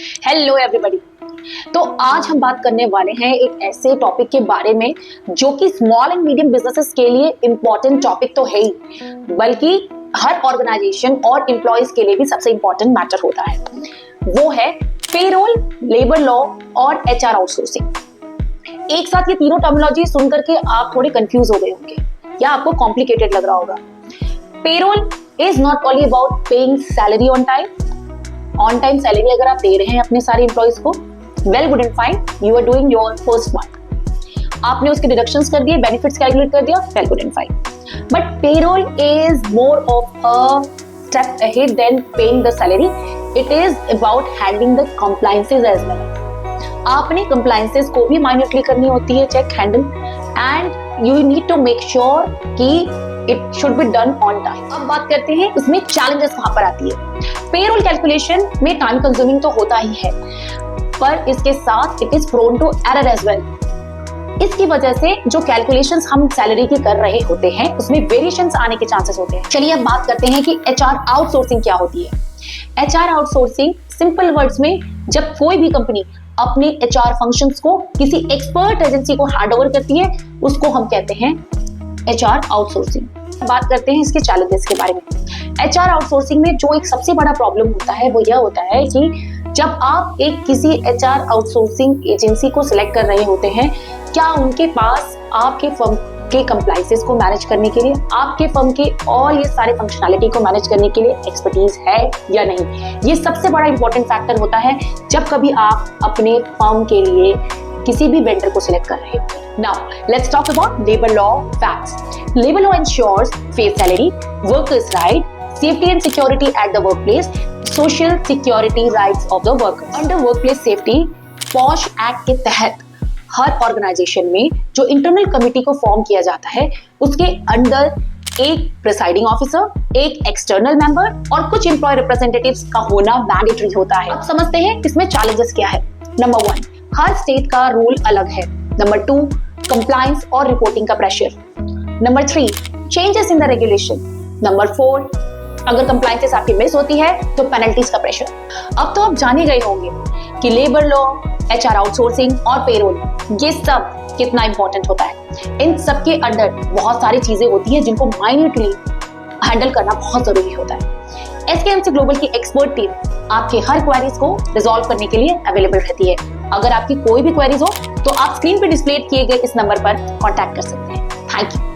Hello everybody. तो आज हम बात करने वाले हैं एक ऐसे टॉपिक के बारे में जो कि स्मॉल एंड मीडियम बिजनेसेस के लिए इम्पोर्टेंट टॉपिक तो है ही, बल्कि हर ऑर्गेनाइजेशन और एम्प्लॉयज के लिए भी सबसे इम्पोर्टेंट मैटर होता है। वो है पेरोल, लेबर लॉ और एचआर आउटसोर्सिंग। एक साथ ये तीनों टर्मिनोलॉजी सुन करके आप थोड़े कंफ्यूज हो गए होंगे या आपको कॉम्प्लिकेटेड लग रहा होगा। Payroll is not only about paying salary on time salary अगर आप दे रहे हैं अपने सारे एम्प्लॉयज को, well good and fine, you are doing your first month, आपने उसके डिडक्शंस कर दिए, बेनिफिट्स कैलकुलेट कर दिया, well good and fine. But payroll is more of a step ahead then paying the salary. It is about handling the compliances as well. आपने compliances को भी minutely करनी होती है check handle, and you need to make sure कि it should be done on time. अब बात करते हैं इसमें चैलेंजेस कहां पर आती है। पेरोल कैलकुलेशन में टाइम कंज्यूमिंग तो होता ही है, पर इसके साथ it is prone to error as well. इसकी वजह से जो कैलकुलेशंस हम सैलरी की कर रहे होते हैं उसमें वेरिएशंस आने के चांसेस होते हैं। चलिए अब बात करते हैं कि एचआर आउटसोर्सिंग क्या होती है। एचआर आउटसोर्सिंग सिंपल वर्ड्स में, जब कोई भी कंपनी अपने एचआर फंक्शंस को किसी एक्सपर्ट एजेंसी को हैंडओवर करती है, उसको हम कहते हैं एचआर आउटसोर्सिंग। बात करते हैं इसके चैलेंजेस के बारे में। एचआर आउटसोर्सिंग में जो एक सबसे बड़ा प्रॉब्लम होता है वो यह होता है कि जब आप एक किसी एचआर आउटसोर्सिंग एजेंसी को सिलेक्ट कर रहे होते हैं, क्या उनके पास आपके फर्म के कंप्लायंसेस को मैनेज करने के लिए, आपके फर्म के और ये सारे फंक्शनैलिटी को मैनेज करने के लिए एक्सपर्टीज है या नहीं। ये सबसे बड़ा इंपॉर्टेंट फैक्टर होता है जब कभी आप अपने फर्म के लिए किसी भी वेंडर को सिलेक्ट कर रहे हो। Now, let's talk about labor law facts. Labor law ensures fair salary, workers' right, safety and security at the workplace, social security rights of the workers. Under workplace safety, POSH Act के तहत हर organisation में जो internal committee को form किया जाता है, उसके अंदर एक प्रिसाइडिंग ऑफिसर, एक एक्सटर्नल मेंबर और कुछ एम्प्लॉय रिप्रेजेंटेटिव्स का होना मैंडेटरी होता है। अब समझते हैं इसमें चैलेंजेस क्या है। नंबर 1, हर स्टेट का रूल अलग है। नंबर 2, कंप्लायंस और रिपोर्टिंग का pressure. Number 3, changes in the regulation. Number 4, अगर कंप्लायंसेस आपकी मिस होती है तो पेनल्टीज का प्रेशर। अब तो आप जाने गए होंगे कि लेबर लॉ, एचआर आउटसोर्सिंग और पेरोल ये सब कितना इंपॉर्टेंट होता है। इन सब के अंडर बहुत सारी चीजें होती हैं जिनको माइन्यूटली हैंडल करना बहुत जरूरी होता है। एसकेएमसी ग्लोबल की एक्सपर्ट टीम आपके हर क्वेरीज को रिजॉल्व करने के लिए अवेलेबल रहती है। अगर आपकी कोई भी क्वेरीज हो तो आप स्क्रीन पे डिस्प्ले किए गए इस नंबर पर कांटेक्ट कर सकते हैं। Thank you.